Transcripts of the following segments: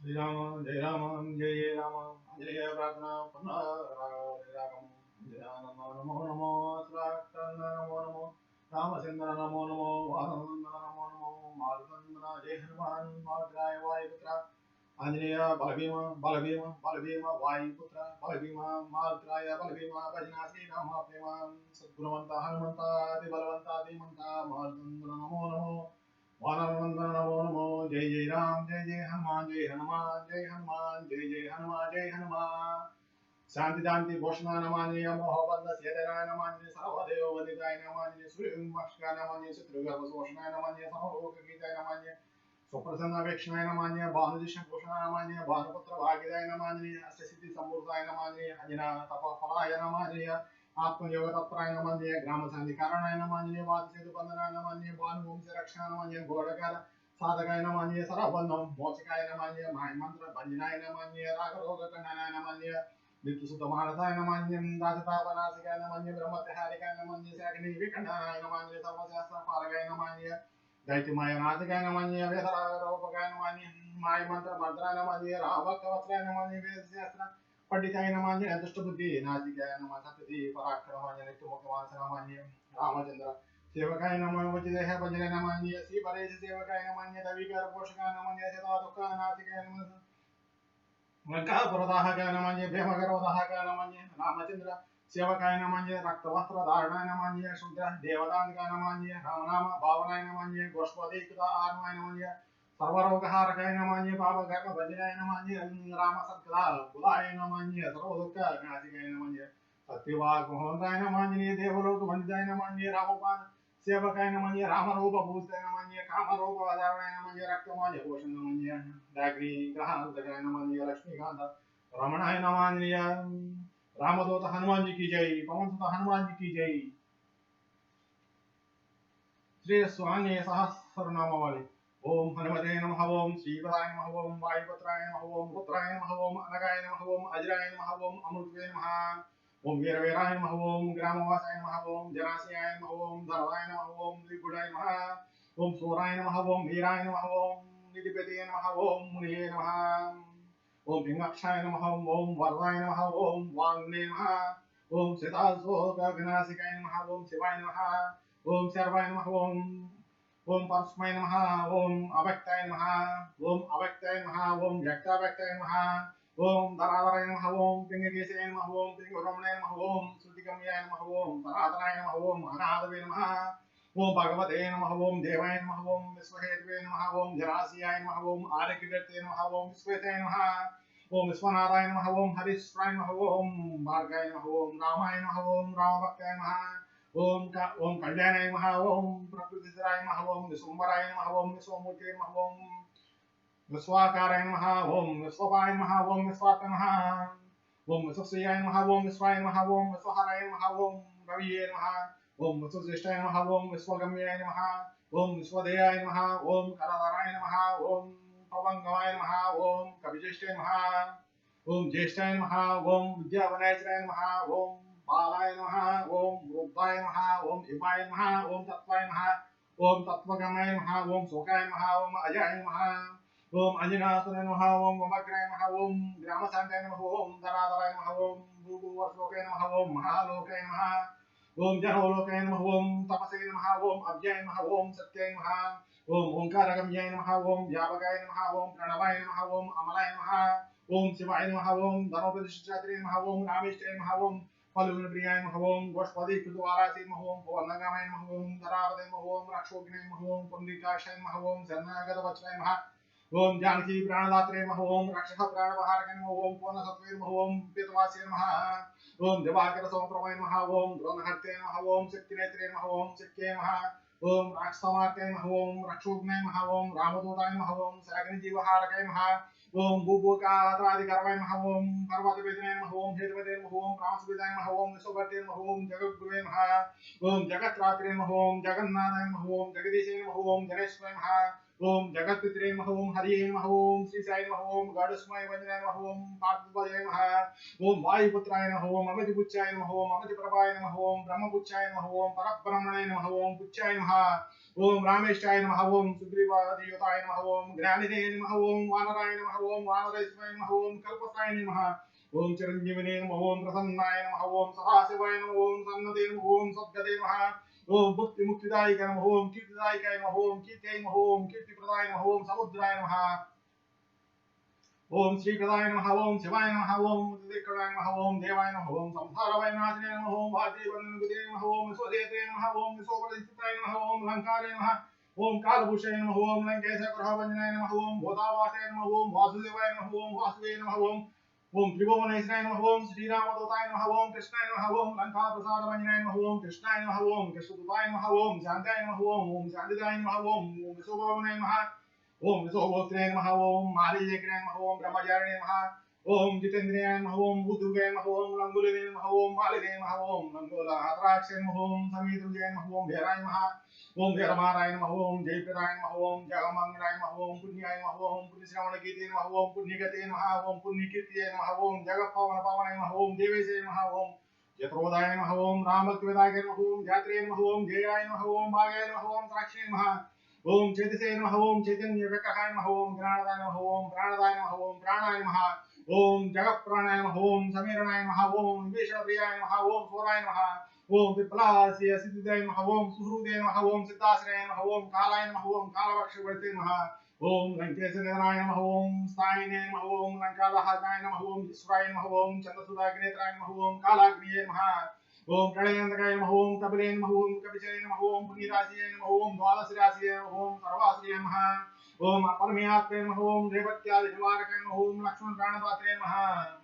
जय राम जय राम आंजनेय प्रार्थना पुनः रागम नमो नमो नमो श्राक्तन नमो नमो रामचंद्र नमो नमो वानंदन नमो नमो मारुतंद्र जय हनुमान माद्राय वायुपुत्र आंजनेय बलभीम बलभीम बलभीम वायुपुत्र बलभीम माद्राय बलभीम भजना श्री राम प्रेम सद्गुणवंत हनुमंत आदि बलवंत आदि मंता मारुतंद्र नमो नमो वानरवंदन नमो नमो जय जय राम जय जय हनुमान जय हनुमान जय हनुमान जय जय हनुमान जय हनुमान शांति शांति भूषणा नमान्य मोहबंद सेतनाय नमान्य सर्वदेव वंदिताय नमान्य सूर्यमक्षकाय नमान्य शत्रुघ्न शोषणाय नमान्य सर्वलोकगीताय नमान्य सुप्रसन्न अपेक्षणाय नमान्य भानुदिश भूषणाय नमान्य भानुपुत्र भाग्यदाय नमान्य अस्य सिद्धि समृद्धाय नमान्य अंजना तपफलाय नमान्य आत्मयोग तत्पराय नमान्य ग्राम शांति कारणाय नमान्य वाद सेतु बंधनाय नमान्य भानुभूमि रक्षाय नमान्य घोड़कर साधकाय नमान्य सरबंधम मोचकाय नमान्य माय मंत्र भंजनाय नमान्य राग रोग कंडनाय नमान्य नित्यसुतमानसाय नमान्यं राजतापनासिकाय नमान्य ब्रह्मत्याहारिकाय नमान्य शाकिनी विखंडनाय नमान्य सर्वशास्त्रपारकाय नमान्य दैत्यमाय नासिकाय नमान्य वेदरागरोपकाय नमान्य माय मंत्र मंत्राय नमान्य रामभक्तवत्साय नमान्य वेदशास्त्र पंडिताय नमान्य दुष्टबुद्धि नासिकाय नमः सत्यति पराक्रमाय नित्यमुखमानस नमान्य रामचंद्र सेवकाय नमः वज्रदेह वज्र नमान्य श्री परेश सेवकाय नमान्य दविकार पोषकाय नमान्य सदा दुःख नासिकाय नमः पुरदाहकाय नमान्य भीमगरोदाहकाय नमान्य रामचंद्र सेवकाय नमान्य रक्तवस्त्र धारणाय नमान्य शूद्र देवदानकाय नमान्य रामनाम भावनाय नमान्य गोष्पदीकृत आत्माय नमान्य सर्वरोगहारकाय नमान्य पापकर्म भजनाय नमान्य राम सत्कदा बुधाय नमान्य सर्वदुःख नाशिकाय नमान्य सत्यवाग मोहनराय नमान्य देवलोक वंदिताय नमान्य रामोपान सेवकाय नमन्य रामरूप भूषिताय नमन्य कामरूप आधारणाय नमन्य रक्तमान्य भूषण नमन्य दाग्री ग्रहांतकाय नमन्य लक्ष्मीकांत रमणाय नमन्य रामदूत हनुमान जी की जय पवन सुत हनुमान जी की जय श्री स्वान्य सहस्रनाम वाले ओम हनुमते नमः ओम श्रीपदाय नमः ओम वायुपुत्राय नमः ओम रुद्राय नमः ओम अनगाय नमः ओम अजराय नमः ओम अमृतवे नमः ओम वीरवीराय नमः ओम ग्रामवासाय नमः ओम जरासयाय नमः ओम धरवाय नमः ओम द्विगुणाय नमः ओम सूराय नमः ओम वीराय नमः ओम निधिपतये नमः ओम मुनिये नमः ओम भीमाक्षाय नमः ओम वरदाय नमः ओम वाग्ने नमः ओम सीताशोकविनाशिकाय नमः ओम शिवाय नमः ओम सर्वाय नमः ओम परस्मै नमः ओम अव्यक्ताय नमः ओम अव्यक्ताय नमः ओम व्यक्ताव्यक्ताय नमः ओम धराधराय नमः ओम पिंगकेशाय नमः ओम पिंगरमणाय नमः ओम श्रुतिगम्याय नमः ओम धराधराय नमः ओम अनाहतवे नमः ओम भगवते नमः ओम देवाय नमः ओम विश्वहेतवे नमः ओम जरासियाय नमः ओम आर्यकृते नमः ओम विश्वेताय नमः ओम विश्वनाथाय नमः ओम हरीश्वराय नमः ओम भार्गाय नमः ओम रामाय नमः ओम रामभक्ताय नमः ओम कल्याणाय नमः ओम प्रकृतिधराय नमः ओम विश्वम्भराय नमः ओम विश्वमूर्ते नमः ओम विश्वाकाराय नमः ओम विश्वपाय नमः ओम विश्वात्मने नमः ओम विश्वश्रेयाय नमः ओम विश्वाय नमः ओम विश्वहराय नमः ओम रविये नमः ओम विश्वज्येष्ठाय नमः ओम विश्वगम्याय नमः ओम विश्वदेयाय नमः ओम कराधराय नमः ओम पवंगमाय नमः ओम कविज्येष्ठाय नमः ओम ज्येष्ठाय नमः ओम विद्यावनायचराय नमः ओम बालाय नमः ओम रुद्राय नमः ओम हिमाय नमः ओम तत्वाय नमः ओम तत्वगमाय नमः ओम शोकाय नमः ओम अजयाय नमः ओम अंजनासुराय नमः ओम वमग्राय नमः ओम ग्रामशान्ताय नमः ओम धराधराय नमः ओम भूभुवस्लोकाय नमः ओम महालोकाय नमः ओम जनोलोकाय नमः ओम तपसे नमः ओम अव्याय नमः ओम सत्याय नमः ओम ओंकारगम्याय नमः ओम व्यापकाय नमः ओम प्रणवाय नमः ओम अमलाय नमः ओम शिवाय नमः ओम धनोपदिष्टात्रे नमः ओम रामेष्ठाय नमः ओम फलुप्रियाय नमः ओम गोष्पदी कृतवारासे नमः ओम पवनगामाय नमः ओम धरावते नमः ओम रक्षोग्नाय नमः ओम पुंडरीकाक्षाय नमः ओम शरणागतवत्साय नमः ओम जानकी प्राणदात्रे नमः ओम रक्षः प्राणवहारकाय नमः ओम पूर्णसत्त्वे नमः ओम पितवासे नमः ओम दिवाकर समप्रभवे नमः ओम द्रोणहर्ते नमः ओम शक्तिनेत्रे नमः ओम शक्ये नमः ओम राक्षसमार्ते नमः ओम रक्षोग्नाय नमः ओम रामदूताय नमः ओम शाकिनीजीवहारकाय नमः ओम भूभूकात्रादिकरवाय नमः ओम पर्वतवेदनाय नमः ओम हेतवते नमः ओम रामसुविदाय नमः ओम विश्वभट्टे नमः ओम जगद्गुरुवे नमः ओम जगत्रात्रे नमः ओम जगन्नाथाय नमः ओम जगदीशाय नमः ओम जगेश्वराय नमः ओम जगत्पितरे नमः ओम हरिये नमः ओम श्री साई नमः ओम गणस्मय वंदनाय नमः ओम पार्थिवाय नमः ओम वायुपुत्राय नमः ओम अमितपुच्छाय नमः ओम अमितप्रभाय नमः ओम ब्रह्मपुच्छाय नमः ओम परब्रह्मणे नमः ओम पुच्छाय नमः ओम रामेशाय नमः ओम सुग्रीवादियोताय नमः ओम ज्ञानिने नमः ओम वानराय नमः ओम वानरेश्वराय नमः ओम कल्पसाय नमः ओम चिरंजीविने नमः ओम प्रसन्नाय नमः ओम सदाशिवाय नमः ओम सन्नते नमः ओम सद्गते नमः ओम बुद्धि मुक्तिदायक नमः ओम कीर्तिदायकाय नमः ओम कीर्त्यै नमः ओम कीर्तिप्रदाय नमः ओम समुद्राय नमः ओम श्रीप्रदाय नमः ओम शिवाय नमः ओम दिक्कराय नमः ओम देवाय नमः ओम संसारवय नाशने नमः ओम भाग्यवन्दनगुदे नमः ओम विश्वदेते नमः ओम विश्वपरिस्थिताय नमः ओम लंकारे नमः ओम कालभूषणे नमः ओम लंकेशगृहभञ्जनाय नमः ओम भूतावासाय नमः ओम वासुदेवाय नमः ओम वासुदेवाय नमः ओम त्रिभुवनेश्वराय नमः ओम श्रीरामदूताय नमः ओम कृष्णाय नमः ओम लंका प्रसाद वंदनाय नमः ओम कृष्णाय नमः ओम कृष्णदूताय नमः ओम शान्ताय नमः ओम शान्तिदाय नमः ओम विश्वभवनाय नमः ओम विश्वभोक्त्रे नमः ओम मारीचक्रे नमः ओम ब्रह्मचारिणे नमः ओम जितेन्द्रियाय नमः ओम बुद्धुगे नमः ओम लंगुलिने नमः ओम मालिने नमः ओम लंगोलाहत्राक्षे नमः ओम समीतुल्ये नमः ओम भेराय नमः ओम वीरमाराय नमः ओम जयप्रदाय नमः ओम जगमंगलाय नमः ओम पुण्याय नमः ओम पुण्यश्रवणकीर्ते नमः ओम पुण्यगते नमः ओम पुण्यकीर्तिये नमः ओम जगत्पावनपावनाय नमः ओम देवेशे नमः ओम जत्रोदाय नमः ओम रामभक्तिवेदाय नमः ओम जात्रे नमः ओम जयाय नमः ओम भागाय नमः ओम साक्षी नमः ओम चेतसे नमः ओम चैतन्यविग्रहाय नमः ओम ज्ञानदाय नमः ओम प्राणदाय नमः ओम प्राणाय नमः ओम जगत्प्राणाय नमः ओम समीरणाय नमः ओम विष्णुप्रियाय नमः ओम सूराय नमः ओम विप्लास्य सिद्धिदाय नमः ओम सुहृदे नमः ओम सिद्धाश्रयाय नमः ओम कालाय नमः ओम कालवक्षवर्ते नमः ओम लंकेशनिधनाय नमः ओम स्थायिने नमः ओम लंकादहनाय नमः ओम ईश्वराय नमः ओम चन्द्रसुधाग्नेत्राय नमः ओम कालाग्निये नमः ओम प्रणयन्तकाय नमः ओम कपिले नमः ओम कपिशये नमः ओम पुण्यराशिये नमः ओम द्वादशराशिये नमः ओम सर्वाश्रिये नमः ओम परमेयात्रे नमः ओम रेवत्यादिनिवारकाय नमः ओम लक्ष्मणप्राणपात्रे नमः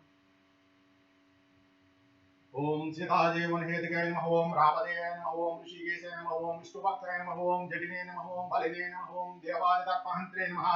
ओम सीताजीवन हेतुकाय नमः ओम रामदेवाय नमः ओम ऋषिकेशाय नमः ओम विष्णुभक्ताय नमः ओम जटिने नमः ओम बलिने नमः ओम देवादितर्पहन्त्रे नमः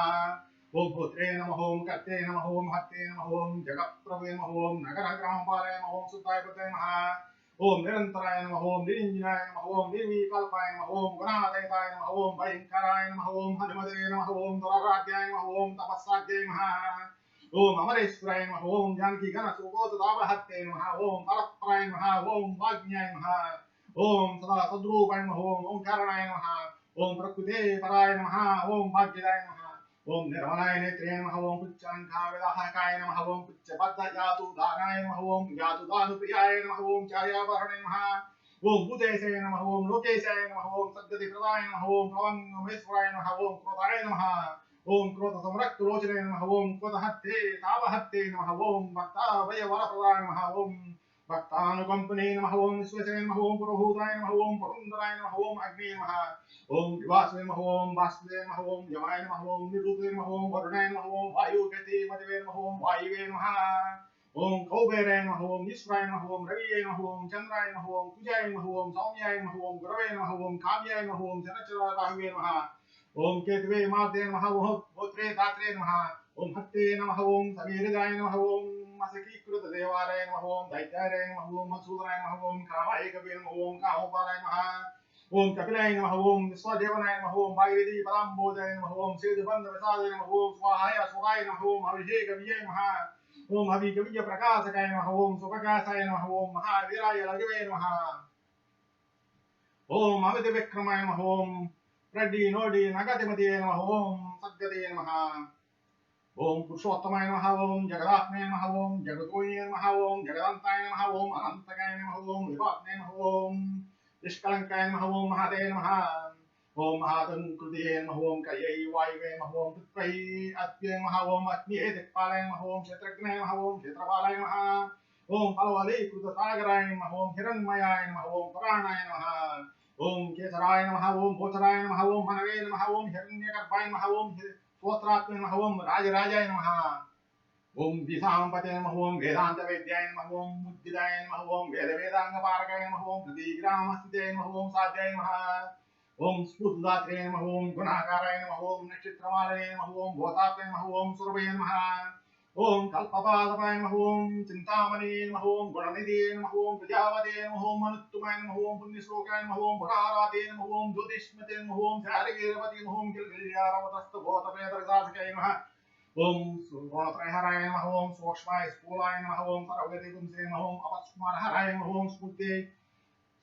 ओम पुत्रे नमः ओम कर्ते नमः ओम हत्ते नमः ओम जगत्प्रभवे नमः ओम नगरग्रामपालाय नमः ओम सुताय पुत्राय नमः ओम निरन्तराय नमः ओम निरञ्जनाय नमः ओम निर्विकल्पाय नमः ओम गुणातीताय नमः ओम भयङ्कराय नमः ओम हनुमते नमः ओम दुराराध्याय नमः ओम तपस्साध्याय नमः ओम अमरेश्वराय नमः ओम जानकी घन सुबोधदावहत्ते नमः ओम परप्राय नमः ओम वाग्न्याय नमः ओम सदा सद्रूपाय नमः ओम ओंकारणाय नमः ओम प्रकृते पराय नमः ओम भाग्यदाय नमः ओम निर्मलाय नेत्रे नमः ओम पुच्छलङ्काविदाहकाय नमः ओम पुच्छबद्धजातु दानाय नमः ओम जातु दानुप्रियाय नमः ओम चार्याभरणे नमः ओम भूतेशाय नमः ओम लोकेशाय नमः ओम सद्गतिप्रदाय नमः ओम प्लवङ्गमेश्वराय नमः ओम क्रोधाय नमः ओम क्रोध संरक्त रोचने नमः ओम क्रोधहत्ते तावहत्ते नमः ओम भक्ताभय वरप्रदाय नमः ओम भक्तानुकंपने नमः ओम विश्वेशे नमः ओम पुरोहूताय नमः ओम पुरंदराय नमः ओम अग्ने नमः ओम विवासवे नमः ओम वासुदेव नमः ओम यमाय नमः ओम निरुते नमः ओम वरुणाय नमः ओम वायुगते मदवे नमः ओम वायुवे नमः ओम कौबेराय नमः ओम ईश्वराय नमः ओम रविये नमः ओम चंद्राय नमः ओम कुजाय नमः ओम सौम्याय नमः ओम गुरवे नमः ओम काव्याय नमः ओम शनचराहुवे नमः ओम केतवे माते नमः ओम गोत्रे दात्रे नमः ओम हत्ते नमः ओम समीरदाय नमः ओम मसकीकृत देवालय नमः ओम दैत्यालय नमः ओम मसूदराय नमः ओम कामाय कवे नमः ओम कामोपालाय नमः ओम कपिलाय नमः ओम विश्वदेवनाय नमः ओम भागीरथी पराम्बोजाय नमः ओम सेतुबन्ध विसादाय नमः ओम स्वाहाय स्वाहाय नमः ओम अभिषेकविजय नमः ओम हविकविय प्रकाशकाय नमः ओम सुप्रकाशाय नमः ओम महावीराय लघवे नमः ओम अमित विक्रमाय नमः ओम प्रड्डी नोडी नगतिमते नमः ओम सद्गते नमः ओम पुरुषोत्तमाय नमः ओम जगदात्मने नमः ओम जगतोये नमः ओम जगदन्ताय नमः ओम अनन्तकाय नमः ओम विभात्ने नमः ओम निष्कलङ्काय नमः ओम महते नमः ओम महातङ्कृते नमः ओम कयै वायुवे नमः ओम पृथ्वी अत्ये नमः ओम अग्निये दिक्पालाय नमः ओम क्षेत्रज्ञाय नमः ओम क्षेत्रपालाय नमः ओम फलवलीकृतसागराय नमः ओम हिरण्मयाय नमः ओम पुराणाय नमः ओम केसराय नमः ओम भूषराय नमः ओम मनवे नमः ओम हिरण्यगर्भाय नमः ओम स्तोत्रात्मने नमः ओम राजराजाय नमः ओम दिशांपते नमः ओम वेदांत वेद्याय नमः ओम मुद्दिदाय नमः ओम वेद वेदांग पारकाय नमः ओम प्रतिग्रामस्थिते नमः ओम साध्याय नमः ओम स्फूर्तिदात्रे नमः ओम गुणाकाराय नमः ओम नक्षत्रमालये नमः ओम भूतात्मने नमः ओम सुरभये नमः ओम कल्पपादपाय नमः ओम चिंतामणि नमः ओम गुणनिधि नमः ओम प्रजापते नमः ओम मनुत्तमाय नमः ओम पुण्यश्लोकाय नमः ओम पुराराते नमः ओम ज्योतिष्मते नमः ओम चारगीरपति नमः ओम किलकिल्यारवतस्तभूतपेतरसाधकाय नमः ओम सुगुणत्रयहराय नमः ओम सूक्ष्माय स्थूलाय नमः ओम सर्वगति पुंसे नमः ओम अपस्मारहराय नमः ओम स्फूर्ते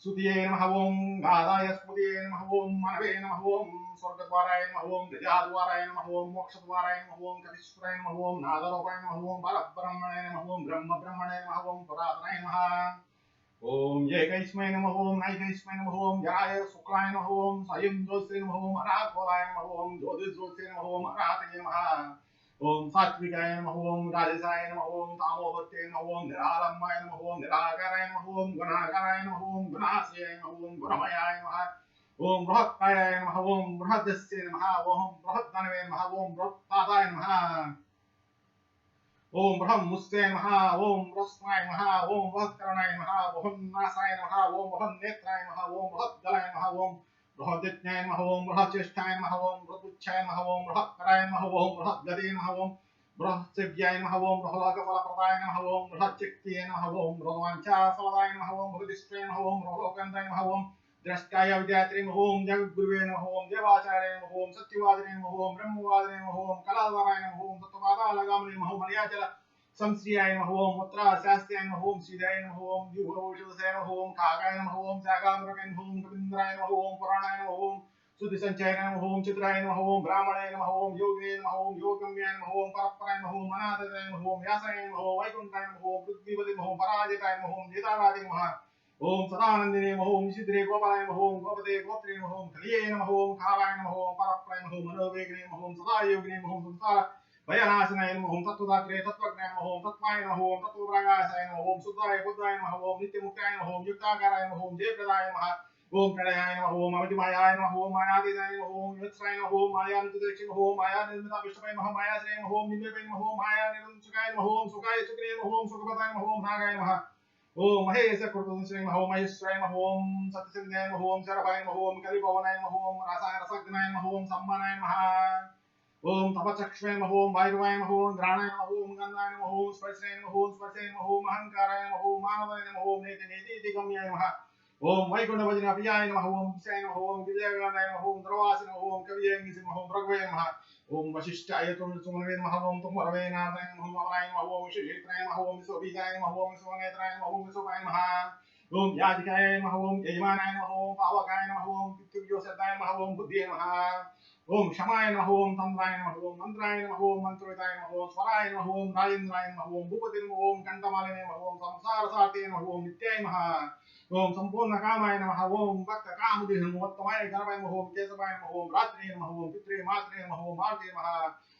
सुतिये नमः ओम गादाय स्फुतिये नमः ओम मनवे नमः ओम स्वर्गद्वाराय नमः ओम गजाद्वाराय नमः ओम मोक्षद्वाराय नमः ओम कविश्वराय नमः ओम नादरूपाय नमः ओम परब्रह्मणे नमः ओम ब्रह्मब्रह्मणे नमः ओम पुरातनाय नमः ओम एकैस्मै नमः ओम नैकैस्मै नमः ओम जराय शुक्लाय नमः ओम स्वयं ज्योतिषे नमः ओम अराघोराय नमः ओम ज्योतिषे नमः ओम अरातये नमः ओम सात्विकाय नमः ओम राजसाय नमः ओम तामोभक्ते नमः ओम निरालम्बाय नमः ओम निराकाराय नमः ओम गुणाकाराय नमः ओम गुणाश्रयाय नमः ओम गुणमयाय नमः ओम बृहत्कायाय नमः ओम बृहदस्य नमः ओम बृहद्धनवे नमः ओम बृहत्पादाय नमः ओम ब्रह्ममुस्ते नमः ओम बृहस्पतिनाय नमः ओम बृहत्करणाय नमः ओम नासाय नमः ओम बृहन्नेत्राय नमः ओम बृहद्गलाय नमः ओम बृहद्यज्ञाय नमः ओम बृहच्चेष्टाय नमः ओम बृहदुच्छाय नमः ओम बृहत्कराय नमः ओम बृहद्गदे नमः ओम बृहत्सेव्याय नमः ओम बृहलोकफलप्रदाय नमः ओम बृहच्चक्तिये नमः ओम बृहद्वाञ्छाफलदाय नमः ओम बृहदिष्टाय नमः ओम बृहलोकन्दाय नमः ओम द्रष्टाय विद्यात्रे नमः ओम जगद्गुरुवे नमः ओम देवाचार्य नमः ओम सत्यवादिने नमः ओम ब्रह्मवादिने नमः ओम कलाधराय नमः ओम तत्त्वपादालगामिने नमः ओम मर्याचल संश्रियाय नमः ओम मुद्रा शास्त्याय नमः ओम सीधाय नमः ओम युगौषधसाय नमः ओम कागाय नमः ओम जागामृगाय नमः ओम कविन्द्राय नमः ओम पुराणाय नमः ओम सुधिसञ्चयाय नमः ओम चित्राय नमः ओम ब्राह्मणाय नमः ओम योगिने नमः ओम योगम्याय नमः ओम परपराय नमः ओम अनाथाय नमः ओम व्यासाय नमः ओम वैकुण्ठाय नमः ओम पृथ्वीपते नमः ओम पराजिताय नमः ओम वेदानादे नमः ओम सदानंदिने नमः ओम निशिद्रे गोपालाय नमः ओम गोपते गोत्रे नमः ओम कलिये नमः ओम कालाय नमः ओम परप्राय नमः ओम मनोवेगिने नमः ओम सदायोगिने नमः ओम संसार भयनाशनाय नमः ओम तत्त्वदात्रे तत्त्वज्ञाय नमः ओम तत्त्वाय नमः ओम तत्त्वप्रकाशाय नमः ओम शुद्धाय बुद्धाय नमः ओम नित्यमुक्ताय नमः ओम युक्ताकाराय नमः ओम जयप्रदाय नमः ओम प्रणयाय नमः ओम अवधिमायाय नमः ओम मायातीताय नमः ओम युत्साय नमः ओम मायानिर्देशे नमः ओम मायानिर्मिता विष्णुवे नमः मायाश्रये नमः ओम निम्बे नमः ओम मायानिर्मुखाय नमः ओम सुखाय सुखिने नमः ओम सुखपदाय नमः ओम नागाय नमः ओम महेश कृतवंशे नमः ओम महेश्वराय नमः ओम सत्यसिंहाय नमः ओम शरभाय नमः ओम कविभवनाय नमः ओम रसायनसज्ञाय नमः ओम सम्मानाय नमः ओम तपचक्षुवे नमः ओम वायुवाय नमः ओम घ्राणाय नमः ओम गन्धाय नमः ओम स्पर्शाय नमः ओम स्पर्शे नमः ओम अहंकाराय नमः ओम मानवाय नमः ओम नेति नेति गम्याय नमः ओम वैकुण्ठभजन प्रियाय नमः ओम विषयाय नमः ओम विजयगानाय नमः ओम द्रवासि नमः ओम कवियंगिसि नमः ओम भृगवे नमः ओम वशिष्ठाय तुमवे नमः ओम तुमरवे नाथाय नमः ओम अमराय नमः ओम शिशित्राय नमः ओम विश्वबीजाय नमः ओम विश्वनेत्राय नमः ओम विश्वपाय नमः ओम याजिकाय नमः ओम यजमानाय नमः ओम पावकाय नमः ओम पितृव्योसताय नमः ओम बुद्धिये नमः ओम क्षमाय नमः ओम तन्द्राय नमः ओम मंत्राय नमः ओम मंत्रिताय नमः ओम स्वराय नमः ओम राजेन्द्राय नमः ओम भूपति नमः ओम कंठमालिने नमः ओम संसारसारते नमः ओम नित्याय नमः ओम संपूर्ण कामाय नमः ओम भक्त कामदेह नमोत्तमाय गणवाय नमः ओम केशवाय नमः ओम रात्रे नमः ओम पित्रे मात्रे नमः ओम मार्गे नमः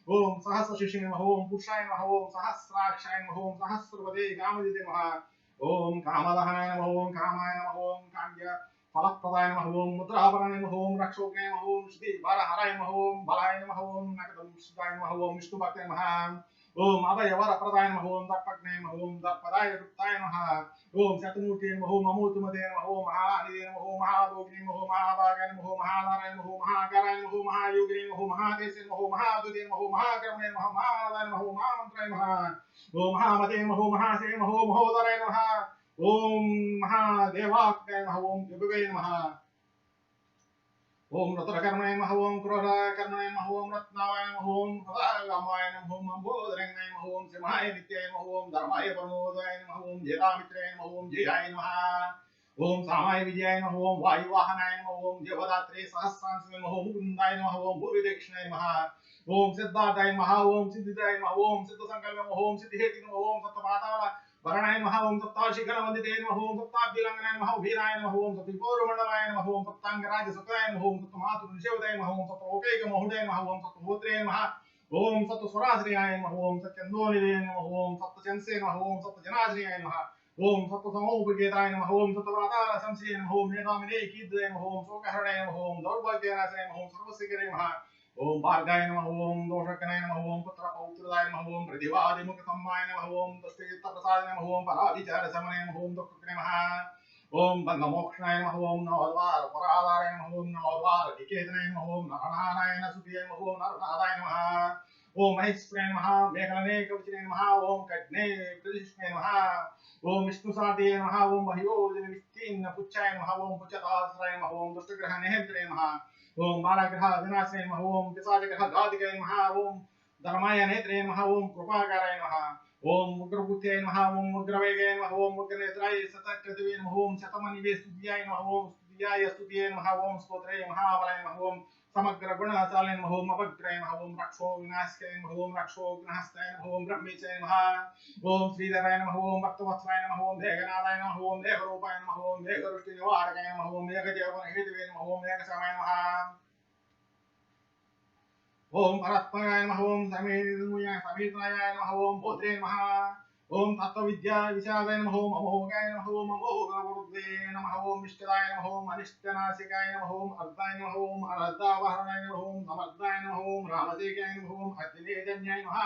ओम सहस्रशिषे नमः ओम पुरुषाय नमः ओम सहस्राक्षाय नमः ओम सहस्रपदे कामदिते नमः ओम कामदहनाय नमः ओम कामाय नमः ओम काम्य फलप्रदाय नमः ओम मुद्राभरणाय नमः ओम रक्षोज्ञाय नमः ओम श्रुति वरहराय नमः ओम बलाय नमः ओम नकदंशिताय नमः ओम विष्णुभक्ताय नमः ओम अभयवरप्रदाय नमः ओम दर्पज्ञाय नमः ओम दर्पदाय गुप्ताय नमः ओम शतमूर्ते नमः ओम अमूर्तमते नमः ओम महानिधे नमः ओम महाभोगिने नमः ओम महाभागाय नमः ओम महानारायण नमः ओम महाकाराय नमः ओम महायोगिने नमः ओम महादेशे नमः ओम महादुते नमः ओम महाकर्मणे नमः महानादाय नमः ओम महामन्त्राय नमः ओम महामते नमः ओम महासे नमः ओम महोदराय नमः ओम महादेवात्मकाय नमः ओम युगवे नमः ओम रत्नकर्मणे नमः ओम क्रोधकर्मणे नमः ओम रत्नावाय नमः ओम हृदयगामाय नमः ओम अम्बोदरंगाय नमः ओम सिंहाय नित्याय नमः ओम धर्माय प्रमोदाय नमः ओम जयरामित्राय नमः ओम जयाय नमः ओम सामाय विजयाय नमः ओम वायुवाहनाय नमः ओम देवदात्रे सहस्रांशे नमः ओम मुकुन्दाय नमः ओम भूरिदक्षिणाय नमः ओम सिद्धार्थाय नमः ओम सिद्धिदाय नमः ओम सिद्धसंकल्प नमः ओम सिद्धिहेतु नमः ओम सप्तमाता वरणाय नमः ओम सप्ताशिखरवन्दिते नमः ओम सप्ताब्दिलङ्घनाय नमः वीराय नमः ओम सप्तपूर्वमण्डलाय नमः ओम सप्ताङ्गराज सुताय नमः ओम सप्तमातुर्निषेवताय नमः ओम सप्तलोकैकमहुडाय नमः ओम सप्तहोत्रे नमः ओम सप्तस्वराश्रयाय नमः ओम सत्यन्दोनिलये नमः ओम सप्तचंसे नमः ओम सप्तजनाश्रयाय नमः ओम सप्तसमोपगेताय नमः ओम सप्तव्रतार संशये नमः ओम मेधामिने कीर्तये नमः ओम शोकहरणाय नमः ओम दौर्भाग्यनाशाय नमः ओम सर्वसिकरे नमः ओम भार्गाय नमः ओम दोषकनाय नमः ओम पुत्र पौत्रदाय नमः ओम प्रतिवादिमुख सम्माय नमः ओम दस्तेत्तप्रसाद नमः ओम पराभिचार समने नमः ओम दुःखकृते नमः ओम बन्धमोक्षणाय नमः ओम नवद्वार पराधाराय नमः ओम नवद्वार निकेतनाय नमः ओम नरनारायण सुतिये नमः ओम नरनाराय नमः ओम महेश्वराय नमः मेघलने कवचिने नमः ओम कड्ने प्रदिष्णे नमः ओम विष्णुसादे नमः ओम मह्योजन विस्तीर्ण पुच्छाय नमः ओम पुच्छतास्राय नमः ओम दुष्टग्रह नेहन्त्रे नमः ओम बालाग्रह विनाशने नमः ओम पिशाचग्रह घातकाय नमः ओम धर्माय नेत्रे नमः ओम कृपाकाराय नमः ओम उग्रबुद्धे नमः ओम उग्रवेगे नमः ओम उग्रनेत्राय सतकृतवे नमः ओम शतमनिवे स्तुत्याय नमः ओम स्तुत्याय स्तुत्ये नमः ओम स्तोत्रे महाबलाय नमः ओम समग्र गुणचालय नमः ओम अपग्रह नमः ओम रक्षो विनाशकाय नमः ओम रक्षो विनाशकाय नमः ओम ब्रह्मेचाय नमः ओम श्रीधराय नमः ओम भक्तवत्सलाय नमः ओम मेघनादाय नमः ओम मेघरूपाय नमः ओम मेघवृष्टिनिवारकाय नमः ओम मेघदेवनहेतवे नमः ओम मेघश्यामाय नमः ओम परस्पराय नमः ओम समीत्राय नमः ओम भद्रे नमः ओम तत्त्वविद्या विशालाय नमः ओम अमोघाय नमः ओम अमोघवृद्धे नमः ओम इष्टदाय नमः ओम अनिष्टनाशिकाय नमः ओम अर्धाय नमः ओम अर्धावहरणाय नमः ओम समर्थाय नमः ओम रामसेकाय नमः ओम अग्निजन्याय नमः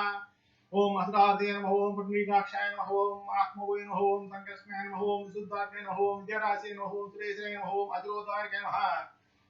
ओम असदादे नमः ओम पुण्डरीकाक्षाय नमः ओम आत्मवै नमः ओम संकर्षणाय नमः ओम विशुद्धात्मे नमः ओम विद्यारासे नमः ओम सुरेशाय नमः ओम अजरोदाय नमः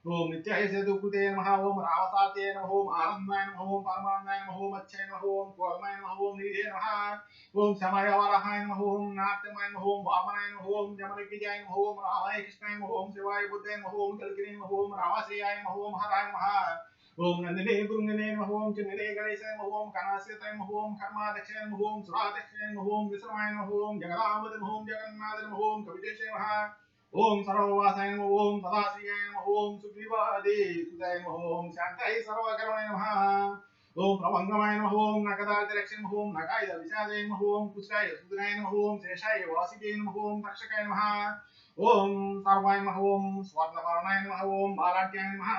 ओम नित्याय सेतुकृते नमः ओम रामसाते नमः ओम आनन्दाय नमः ओम परमानन्दाय नमः ओम अच्छाय नमः ओम कोलमाय नमः ओम निधे नमः ओम समाय वराहाय नमः ओम नाट्यमाय नमः ओम वामनाय नमः ओम जमनकिजाय नमः ओम रामाय कृष्णाय नमः ओम शिवाय बुद्धाय नमः ओम कल्किने नमः ओम रामाश्रयाय नमः ओम हराय नमः ओम नंदिने गुरुंगने नमः ओम चिन्नने गणेशाय नमः ओम कनास्यताय नमः ओम कर्माध्यक्षाय नमः ओम सुराध्यक्षाय नमः ओम विश्रमाय नमः ओम जगदांब नमः ओम जगन्नाथ नमः ओम कवितेशाय नमः ओम सर्ववासाय नमः ओम सदाशिवाय नमः ओम सुग्रीवादे सुताय नमः ओम शांताय सर्वकर्मणे नमः ओम प्रभंगमाय नमः ओम नकदार्जलक्ष्य नमः ओम नगाय विषादाय नमः ओम कुशाय सुदनाय नमः ओम शेषाय वासिके नमः ओम तक्षकाय नमः ओम सर्वाय नमः ओम स्वर्णवर्णाय नमः ओम बालाढ्याय नमः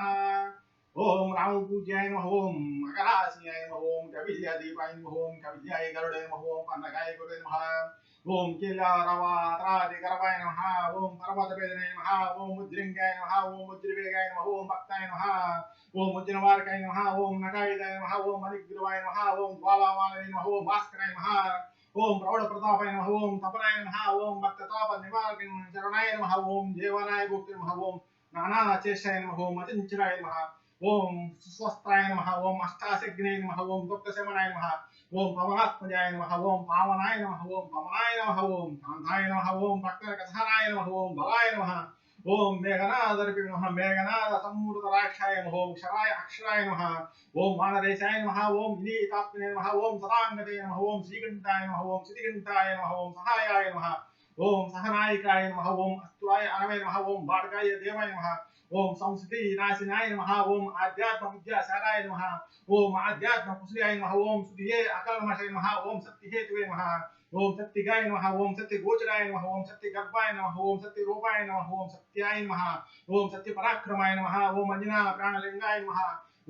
ओम रामपूज्याय नमः ओम मकराशियाय नमः ओम कविल्यादेवाय नमः ओम कविल्याय गरुडाय नमः ओम पन्नगाय गुरुवे नमः ओम किल्लारवात्रादिकरवाय नमः ओम पर्वतवेदनाय नमः ओम मुद्रिंगाय नमः ओम मुद्रिवेगाय नमः ओम भक्ताय नमः ओम मुद्रवारकाय नमः ओम नकायदाय नमः ओम मणिग्रीवाय नमः ओम ज्वालावालाय नमः ओम भास्कराय नमः ओम प्रौढप्रतापाय नमः ओम तपनाय नमः ओम भक्ततापनिवारकाय शरणाय नमः ओम देवानाय गुप्ते नमः ओम नानाचेष्टाय नमः ओम अचिंचराय नमः ओम स्वस्थाय नमः ओम अष्टाशग्ने नमः ओम दुःखशमनाय नमः ओम पवनात्मजाय नमः ओम पावनाय नमः ओम पवनाय नमः ओम कांताय नमः ओम भक्तकथनाय नमः ओम बलाय नमः ओम मेघनादर्पि नमः मेघनाद सम्मूर्तराक्षाय नमः ओम क्षराय अक्षराय नमः ओम वानरेशाय नमः ओम विनीतात्मने नमः ओम सदांगते नमः ओम श्रीकंठाय नमः ओम श्रीकंठाय नमः ओम सहायाय नमः ओम सहनायिकाय नमः ओम अस्तुराय अनवे नमः ओम बाडकाय देवाय नमः ओम संस्कृति नाशिनाय नमः ओम आध्यात्म विद्यासाराय नमः ओम आध्यात्म कुशल्याय नमः ओम सुधिये अकल्मषाय नमः ओम सत्यहेतवे नमः ओम सत्यगाय नमः ओम सत्यगोचराय नमः ओम सत्यगर्भाय नमः ओम सत्यरूपाय नमः ओम सत्याय नमः ओम सत्यपराक्रमाय नमः ओम अंजना प्राणलिंगाय नमः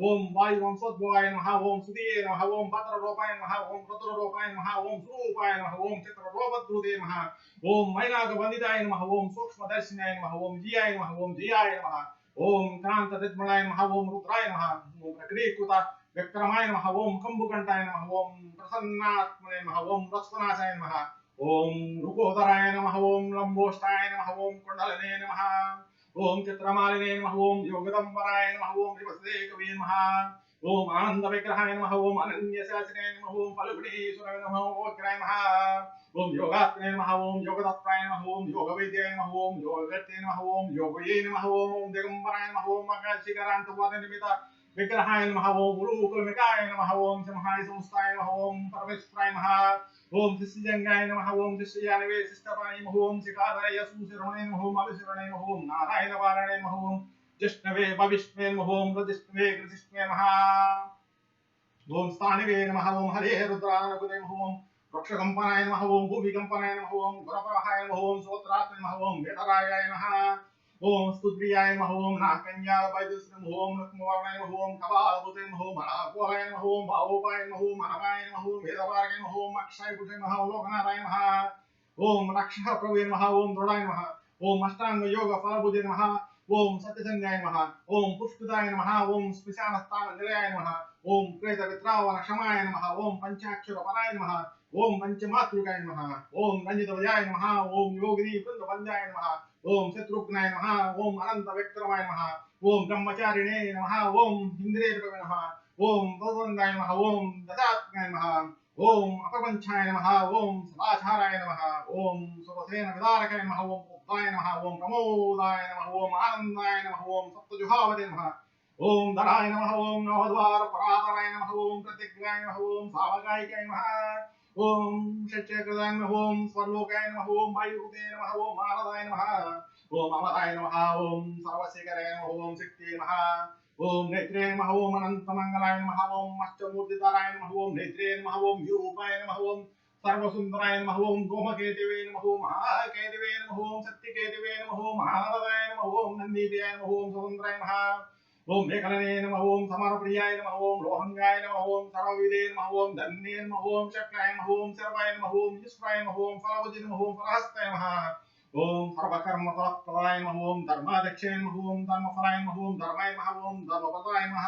ओम वायुवंशोद्भवाय नमः ओम सुधिये नमः ओम भद्ररूपाय नमः ओम रुद्ररूपाय नमः ओम स्वरूपाय नमः ओम चित्ररूपद्रुते नमः ओम मैनाकवन्दिताय नमः ओम सूक्ष्मदर्शिनाय नमः ओम जियाय नमः ओम जियाय नमः ओम क्रांतदिग्मणाय नमः ओम रुद्राय नमः ओम प्रक्रियकृत विक्रमाय नमः ओम कंबुकंठाय नमः ओम प्रसन्नात्मने नमः ओम रस्वनाशाय नमः ओम रुकोदराय नमः ओम लंबोष्ठाय नमः ओम कुंडलने नमः ओम चित्रमालिने नमः ओम योगदंबराय नमः ओम विवस्ते कवे नमः ओम आनंद विग्रहाय नमः ओम अनन्यशासनाय नमः ओम फलगुणेश्वराय नमः ओम उग्राय नमः ओम योगात्मने नमः ओम योगदत्ताय नमः ओम योगवैद्याय नमः ओम योगगते नमः ओम योगये नमः ओम दिगंबराय नमः ओम मकरशिखरान्तवादनिमिता विग्रहाय नमः ओम उलूकलमिकाय नमः ओम सिंहाय संस्थाय नमः ओम परमेश्वराय नमः ओम शिष्यजंगाय नमः ओम शिष्यजानवे शिष्टपाय नमः ओम शिखाधराय सुशरणै नमः ओम अभिशरणै नमः ओम नारायण वारायण नमः ओम जिष्णवे भविष्णवे नमः ओम रजिष्णवे कृतिष्णवे नमः ओम स्थानिवे नमः ओम हरे रुद्रानुपदे नमः ओम वृक्षकंपनाय नमः ओम भूमिकंपनाय नमः ओम गुरप्रवाहाय नमः ओम श्रोत्रात्मने नमः ओम वेदरायाय नमः ओम स्तुत्रियाय नमः ओम नाकन्यावैदुष्णे नमः ओम रत्नवर्णाय नमः ओम कपालभूते नमः ओम अनाकोलाय नमः ओम भावोपाय नमः ओम अनवाय नमः ओम वेदवार्गे नमः ओम अक्षयभूते नमः ओम लोकनाथाय नमः ओम रक्षः प्रभवे नमः ओम दृढाय नमः ओम अष्टांग योग फलभूते नमः ओम सत्यसंगाय नमः ओम पुष्पिताय नमः ओम स्मशानस्थान निलयाय नमः ओम प्रेतवित्रावन क्षमाय नमः ओम पंचाक्षरपराय नमः ओम पंचमातृकाय नमः ओम रंजितवजाय नमः ओम योगिनी वृंदवंद्याय नमः ओम शत्रुघ्नाय नमः ओम अनंत विक्रमाय नमः ओम ब्रह्मचारिणे नमः ओम इंद्रियकृते नमः ओम तद्वन्दाय नमः ओम ददात्माय नमः ओम अपवंचाय नमः ओम सदाचाराय नमः ओम सुरसेन विदारकाय नमः ओम उद्धाय नमः ओम प्रमोदाय नमः ओम आनंदाय नमः ओम सप्तजुहावते नमः ओम धराय नमः ओम नवद्वार परातराय नमः ओम प्रतिज्ञाय नमः ओम सावकायिकाय नमः ओम षट्चक्रदाय नमः ओम स्वर्लोकाय नमः ओम वायुभूते नमः ओम मारदाय नमः ओम अमराय नमः ओम सर्वशेखराय नमः ओम शक्तिये नमः ओम नेत्रे नमः ओम अनंतमंगलाय नमः ओम अष्टमूर्तिधराय नमः ओम नेत्रे नमः ओम विरूपाय नमः ओम सर्वसुंदराय नमः ओम धूमकेतवे नमः ओम महाकेतवे नमः ओम सत्यकेतवे नमः ओम महारदाय नमः ओम नंदीदेवाय नमः ओम सुंदराय नमः ओम मेघलने नमः ओम समरप्रियाय नमः ओम रोहंगाय नमः ओम सर्वविदे नमः ओम धन्ये नमः ओम शक्राय नमः ओम सर्वाय नमः ओम युष्माय नमः ओम फलवदे नमः ओम फलहस्ताय नमः ओम सर्वकर्मफलप्रदाय नमः ओम धर्माध्यक्षाय नमः ओम धर्मफलाय नमः ओम धर्माय नमः ओम धर्मपदाय नमः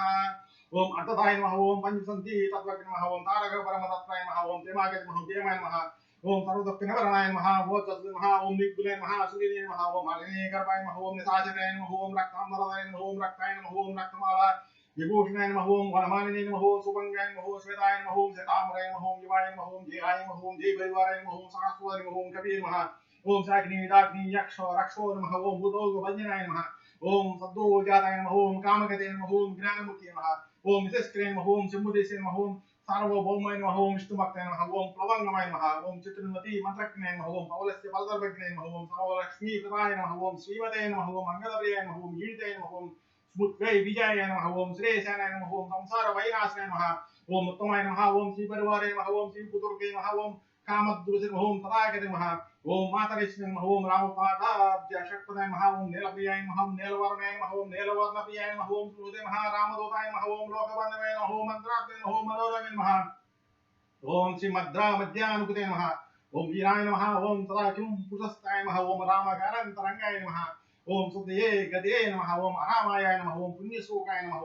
ओम अर्थदाय नमः ओम पंचसंति तत्त्वज्ञ नमः ओम तारक परमतत्त्वाय नमः ओम तेमागत नमः तेमाय नमः ओम सर्वदत्तनिवरणाय नमः ओम तत्त्व नमः ओम निगुले नमः सुरीने नमः ओम मालिने गर्भाय नमः ओम निशाचराय नमः ओम रक्तांबराय नमः ओम रक्ताय नमः ओम रक्तमाला विभूषणाय नमः ओम वनमालिने नमः ओम सुभंगाय नमः ओम श्वेताय नमः ओम श्वेताम्बराय नमः ओम युवाय नमः ओम जयाय नमः ओम जय परिवाराय नमः ओम सहस्राय नमः ओम कबीर नमः ओम शाग्नि दाग्नि यक्षो रक्षो नमः ओम भूतोग वज्राय नमः ओम सद्दो जाताय नमः ओम कामगते नमः ओम ज्ञानमुखे नमः ओम विशेषक्रे नमः ओम शंभुदेशे नमः ओम सार्वभौमाय नमः ओम विष्णुभक्ताय नमः ओम प्लवंगमाय नमः ओम चित्रनवती मंत्रज्ञाय नमः ओम पवलस्य बलदर्भज्ञाय नमः ओम सर्वलक्ष्मी प्रदाय नमः ओम श्रीमते नमः ओम अंगदप्रियाय नमः ओम गीताय नमः ओम स्मुद्गै विजयाय नमः ओम श्रेयसाय नमः ओम संसार वैनाशाय नमः ओम उत्तमाय नमः ओम श्रीपरिवाराय नमः ओम श्रीपुतुर्गे नमः ओम कामद्रुजे नमः ओम तदागते नमः ओम मातरिष्णे नमः ओम रामपादाब्ज षट्पदाय नमः ओम नीलप्रियाय नमः ओम नीलवर्णाय नमः ओम नीलवर्णप्रियाय नमः ओम सुहृदे नमः रामदूताय नमः ओम लोकबन्धवे नमः ओम मन्त्रार्थे नमः ओम मनोरमे नमः ओम श्रीमद्रामध्यानुकुते नमः ओम वीराय नमः ओम तदा किं पुषस्ताय नमः ओम रामकानन्तरङ्गाय नमः ओम सुदये गदये नमः ओम अरामाय नमः ओम पुण्यशोकाय नमः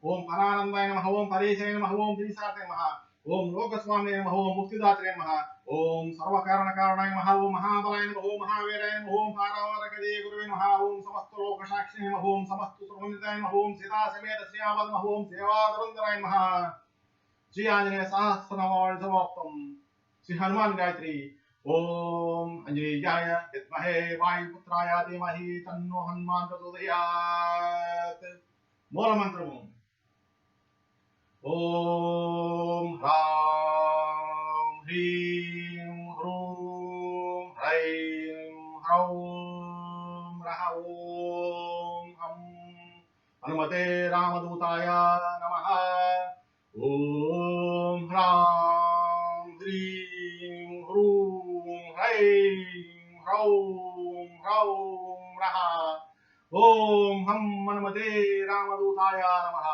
ओम परानन्दाय नमः ओम परेशाय नमः ओम त्रिसाते नमः ओम लोकस्वामिने नमः ओम मुक्तिदात्रे नमः ओम सर्वकारणकारणाय नमः ओम महाबलाय नमः ओम महावीराय नमः ओम पारावरगदे गुरुवे नमः ओम समस्त लोकसाक्षिणे नमः ओम समस्त सुरवनिताय नमः ओम सीता समेत श्रीराम नमः ओम सेवाधुरन्धराय नमः श्री आंजनेय सहस्रनामावली समाप्तम श्री हनुमान गायत्री ओम अंजनेयाय विद्महे वायुपुत्राय धीमहि तन्नो हनुमान प्रचोदयात् मूल मंत्र ओम ह्रां ह्रीं ह्रूं ह्रैं ह्रौं ह्रः ओम हम हनुमते रामदूताय नमः ओम ह्रां ह्रीं ह्रूं ह्रैं ह्रौं ह्रौं ह्रः ओम हम हनुमते रामदूताय नमः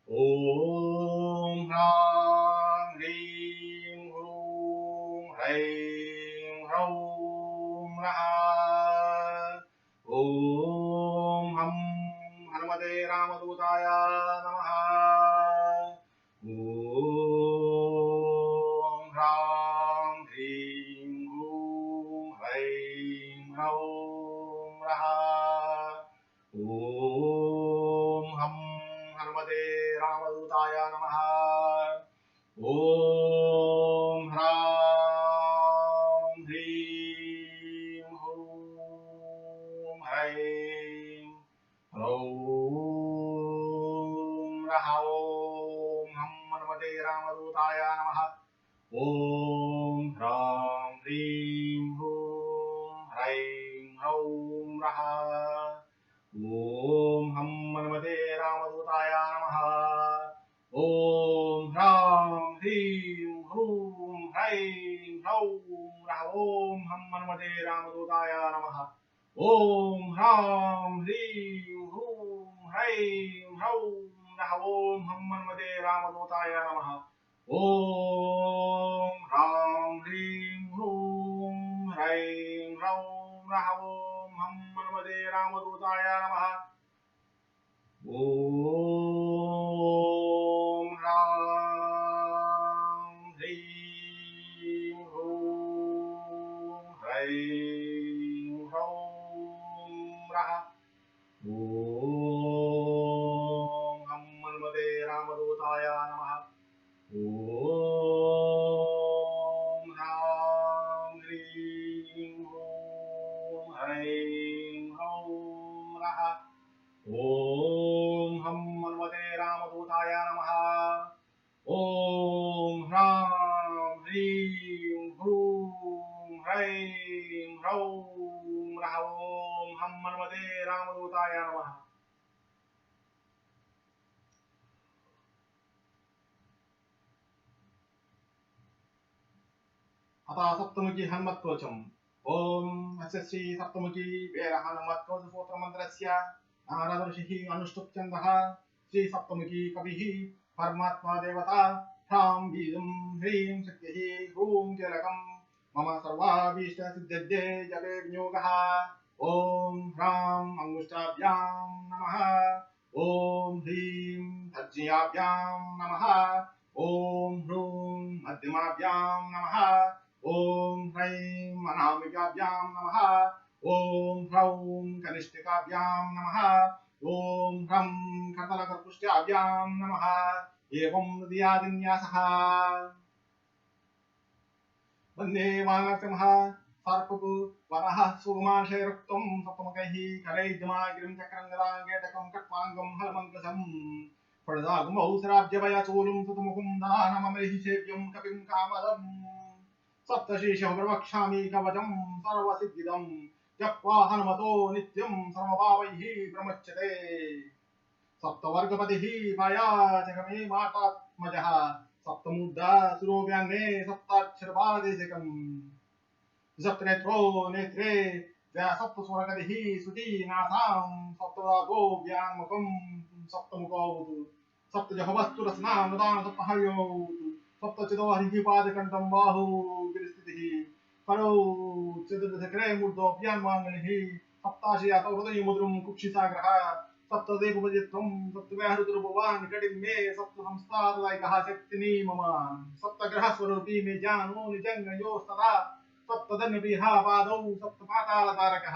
ओम ह्रां ह्रीं ह्रूं ह्रैं ह्रौं ह्रः ओम हम हनुमते रामदूताय नमः ओम ह्रां ह्रीं ह्रूं ह्रैं ह्रौं ह्रः ओम हम हनुमते रामदूताय नमः ओम ह्रां ह्रीं ह्रूं ह्रैं ह्रौं ह्रः ओम हम हनुमते रामदूताय नमः ओम ह्रां ह्रीं ह्रूं ह्रैं ह्रौं ह्रः ओम हम हनुमते रामदूताय नमः ओम ह्रां ह्रीं ह्रूं ह्रैं ह्रौं ह्रः ओम हम हनुमते रामदूताय नमः ओम ह्रां ह्रीं ह्रूं ह्रैं ह्रौं ह्रः ओम हम हनुमते रामदूताय नमः ओम ह्रां ह्रीं ह्रूं ह्रैं ह्रौं ह्रः ओम हम हनुमते रामदूताय नमः ओम ह्रां ह्रीं ह्रूं ह्रैं ह्रौं ह्रः ओम हम हनुमते रामदूताय ॐ हं हनुमते रामदूताय नमः। ॐ ह्रां ह्रीं ह्रूं ह्रैं ह्रौं ह्रः ॐ हं हनुमते रामदूताय नमः। अतः सप्तमुखी हनुमत्कवचम्। ॐ अस्य श्री सप्तमुखी वीर हनुमत्कवच स्तोत्र मन्त्रस्य नारद ऋषिः अनुष्टुप् श्री सप्तमुखी कविः परमात्मा देवता ह्रां बीजं ह्रीं शक्तिः ह्रूं कीलकम् मम सर्वाभीष्ट सिद्ध्यर्थे जपे विनियोगः। ॐ ह्रां अंगुष्ठाभ्यां नमः। ॐ ह्रीं तर्जयाभ्यां नमः। ॐ ह्रूं मध्यमाभ्यां नमः। ॐ ह्रैं अनामिकाभ्यां नमः। ॐ ह्रौं कनिष्ठिकाभ्यां नमः। ॐ ह्रं करतलकर्पुष्टाभ्यां नमः। एवं नदीयादिन्यासः। वन्दे वानरसिंह सर्पपु वरः सुगमाशयरुक्तं सप्तमुखैः करैर्जमागिरिं चक्रं गदाङ्गेटकं कट्वाङ्गं हलमङ्कसम् फलदागमौसराब्जभयचूलं सुतमुखं दानममरिः सेव्यं कपिं कामदम् सप्तशीर्षं प्रवक्ष्यामि कवचं सर्वसिद्धिदं जप्त्वा हनुमतो नित्यं सर्वभावैः प्रमुच्यते। सप्तवर्गपतिः पायाचकमे मातात्मजः सप्तमुद्रा सुरोव्याङ्गे सप्ताक्षरपादेशिकम् सप्तनेत्रो नेत्रे सप्तस्वरगतिः सुतीनासां सप्तदातो व्याङ्मुखं सप्तमुखौतु सप्तजहवस्तुरस्नानुदान सप्तहर्यौतु सप्तचितो हरिपादकण्ठं बाहु गिरिस्थितिः करो चतुर्दशग्रे मूर्धोऽप्यान्माङ्गलिः सप्ताशयातो हृदयमुद्रं कुक्षिसाग्रः सप्तदेवपजित्वं सप्तव्याहृतरूपवान् कटिन्मे सप्तसंस्थातदायिकः शक्तिनी मम सप्तग्रहस्वरूपी मे जानो निजङ्गयोस्तदा सप्तधन्यपीः पादौ सप्तपातालतारकः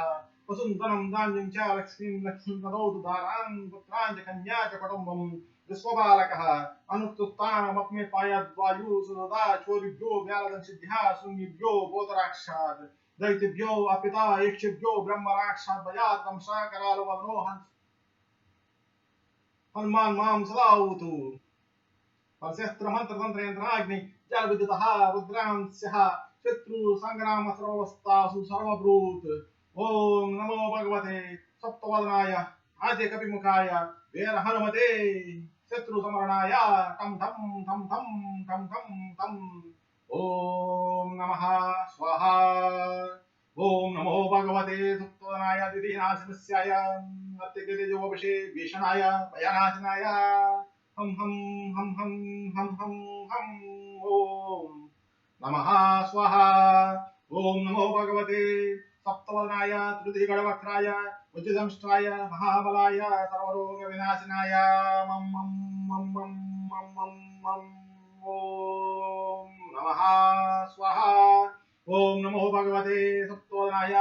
वसुन्धनं धान्यं च लक्ष्मीं लक्ष्मीपदौ दुधारां पुत्रां च कन्या च कुटुम्बं विश्वपालकः अनुक्तस्थानमप्मेपायद्वायु सुहृदा चोरिभ्यो व्यालदंसिभ्यः शृङ्गिभ्यो बोधराक्षात् दैत्यभ्यो अपिता यक्षिभ्यो ब्रह्मराक्षात् भयात् कंसाकरालवनो हनुमान् मां सदावतु। परशस्त्र मंत्र तंत्र यंत्राग्नि जल विद्युतः रुद्रांस्यः शत्रु संग्राम सर्वस्थासु सर्वभूत। ओम नमो भगवते सप्तवदनाय आद्य कपिमुखाय वीर हनुमते शत्रु समरणाय ठम ठम ठम ठम ठम ठम ठम। ओम नमः स्वाहा। ओम नमो भगवते सप्तवदनाय दिदिनाशिमस्याय अत्यगिरिजोपशे भीषणाय भयनाशनाय हम हम हम हम हम हम हम ओम नमः स्वाहा। ओम नमो भगवते सप्तवदनाय त्रिदिगणवक्त्राय उज्जदंष्ट्राय महाबलाय सर्वरोग विनाशनाय मम मम मम मम मम मम ओम नमः स्वाहा। ओम नमो भगवते सप्तवदनाय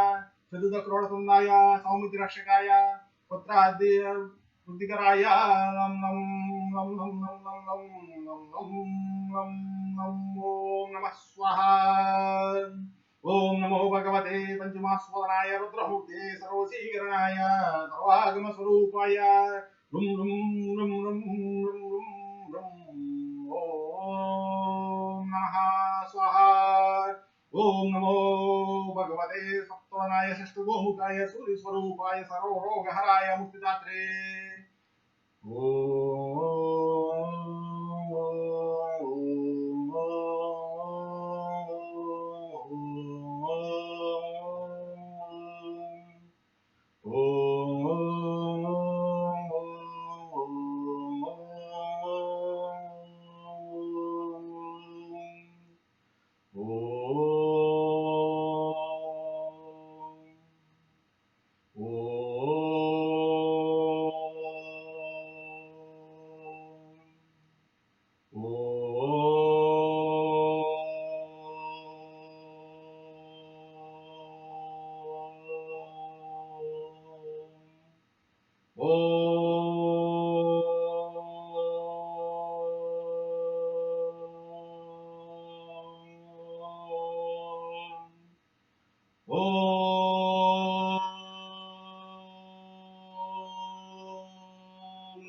चतुर्दकरोडतुण्डाय सौमित्ररक्षकाय पुत्रादि बुद्धिकराय नम नम नम नम नम नम नम नम नम नम ओम नमः स्वाहा। ओम नमो भगवते पंचमास्वदनाय रुद्रहूते सर्वसीकरणाय सर्वागम स्वरूपाय रुम रुम रुम रुम रुम रुम रुम ओम नमः स्वाहा। ओम नमो भगवते सप्तवदनाय षष्ठगोमुखाय सूर्यस्वरूपाय सर्वरोगहराय मुक्तिदात्रे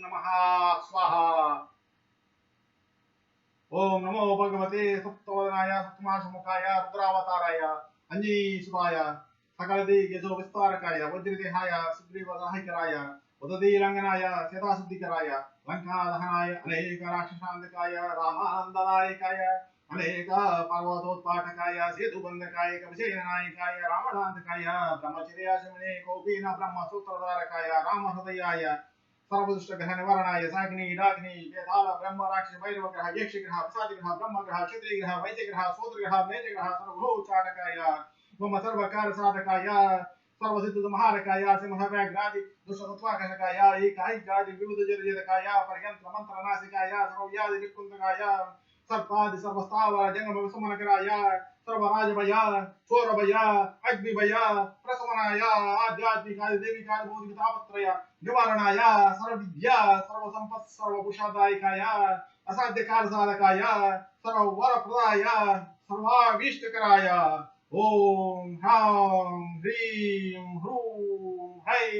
नमः स्वाहा। ओम नमो भगवते सप्तवदनाय सप्तमासमुखाय रुद्रावताराय अंजीसुताय सकलदिग्गजो विस्तारकाय वज्रदेहाय सुग्रीवसहायकराय उदतीलङ्घनाय शताशुद्धिकराय लङ्कादहनाय अनेक राक्षसान्तकाय रामानन्ददायकाय अनेक पर्वतोत्पाटकाय सेतुबन्धकाय कवचेननायकाय रावणान्तकाय ब्रह्मचर्याशमने कौपीन ब्रह्मसूत्रधारकाय रामहृदयाय सर्वदुष्टग्रह निवारणाय साग्नि डाग्नि वेताल ब्रह्म राक्षस भैरव ग्रह यक्ष ग्रह पिशाच ग्रह ब्रह्म ग्रह क्षत्रिय ग्रह वैश्य ग्रह शूद्र ग्रह मेच ग्रह सर्वभूचाटकाय मम सर्वकार साधकाय सर्वसिद्ध महारकाय सिंह व्याघ्रादि दुष्टतत्वाकशकाय एकायिकादि विविध जर्जरकाय पर्यंत्र मंत्र नासिकाय सर्वव्याधि निकुंतकाय सर्पादि सर्वस्तावर जंगम समनकराय सर्वराजभय चोरभय अग्निभय प्रसमनाय आध्यात्मिकाय देविकाय बोधितापत्रय निवारणाय सर्वविद्या सर्वसंपत् सर्वभूषादायकाय असाध्यकार साधकाय सर्ववरप्रदाय सर्वाभीष्टकराय ओम ह्रां ह्रीं ह्रूं हैं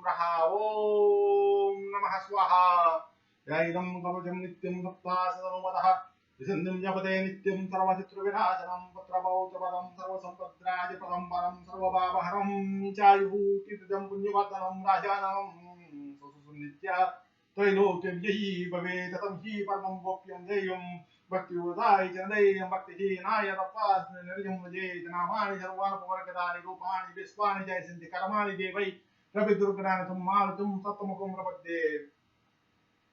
रहा ओम नमः स्वाहा। इदं कवचं नित्यं सप्ताशतनुमतः विसन्धिं जपते नित्यं सर्वशत्रुविनाशनं पुत्रपौत्रपदं सर्वसम्पद्राजपदं परं सर्वपापहरं चायुः कीर्तिदं पुण्यवर्धनं राजानं सुनित्या त्रैलोक्यविजयी भवेत् ततं हि परमं गोप्यं ध्येयं भक्तिवृताय च नदेयं भक्तिहीनाय तत्त्वास्मि निर्जं भजेत् नामानि सर्वानुपवर्गतानि रूपाणि विश्वानि च सन्ति कर्माणि देवै रविदुर्गणानि मारुतं सप्तमुखं प्रपद्ये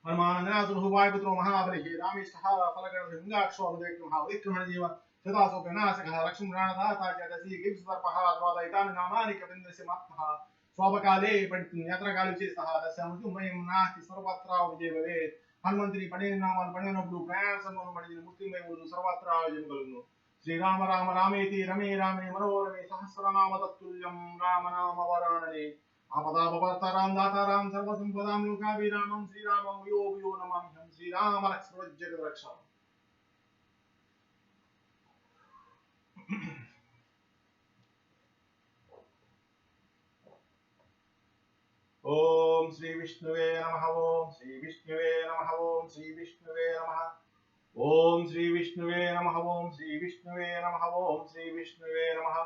हनुमाननासुरः वायुपुत्रो महाबलिः रामेशः फलगणसिंहाक्षोभदेक्रमः सदाशोकनाशकः लक्ष्मणादाता च दशीगिरिसर्पः द्वादयितानि नामानि कवीन्द्रस्य मात्मः स्वापकाले पठितुं यात्राकाले विशेषतः तस्य मृत्युमयं नास्ति सर्वत्र विजय भवेत् हनुमन्त्री पठेन नामान् पठेन गुरु प्रयाण सम्मोहन पठेन मुक्तिमय गुरु सर्वत्र विजय कलुनु श्रीराम राम रामेति रमे रामे मनोरमे सहस्रनाम तत्तुल्यं राम नाम वरानने आपदापवर्तारां दातारां सर्वसम्पदां लोकाभिरामं श्रीरामं यो यो नमाम्यहं श्रीराम लक्ष्मणजगद्रक्षाम्। ओम श्री विष्णुवे नमः ओम श्री विष्णुवे नमः ओम श्री विष्णुवे नमः ओम श्री विष्णुवे नमः ओम श्री विष्णुवे नमः ओम श्री विष्णुवे नमः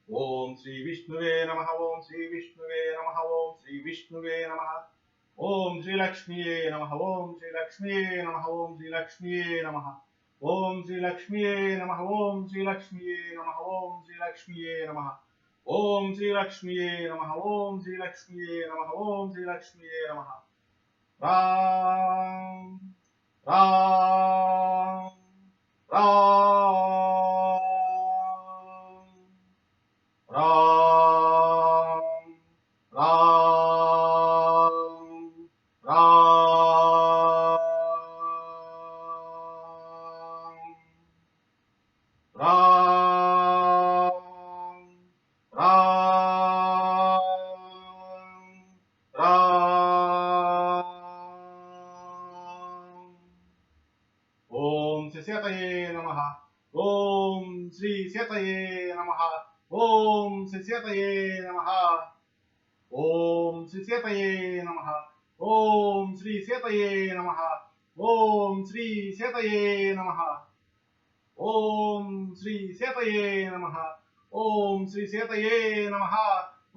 ओम श्री विष्णुवे नमः ओम श्री विष्णुवे नमः ओम श्री विष्णुवे नमः ओम श्री लक्ष्मीये नमः ओम श्री लक्ष्मीये नमः ओम श्री लक्ष्मीये नमः ओम श्री लक्ष्मीये नमः ओम श्री लक्ष्मीये नमः ओम श्री लक्ष्मीये नमः ओम श्री लक्ष्मीये नमः ओम श्री लक्ष्मीये नमः ओम श्री लक्ष्मीये नमः राम राम राम राम राम राम राम ओम श्री सेतये नमः ओम श्री सेतये नमः ओम श्री सेतये नमः ओम श्री सेतये नमः ओम श्री सेतये नमः ओम श्री सेतये नमः ओम श्री सेतये नमः ओम श्री सेतये नमः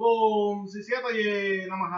ओम श्री सेतये नमः।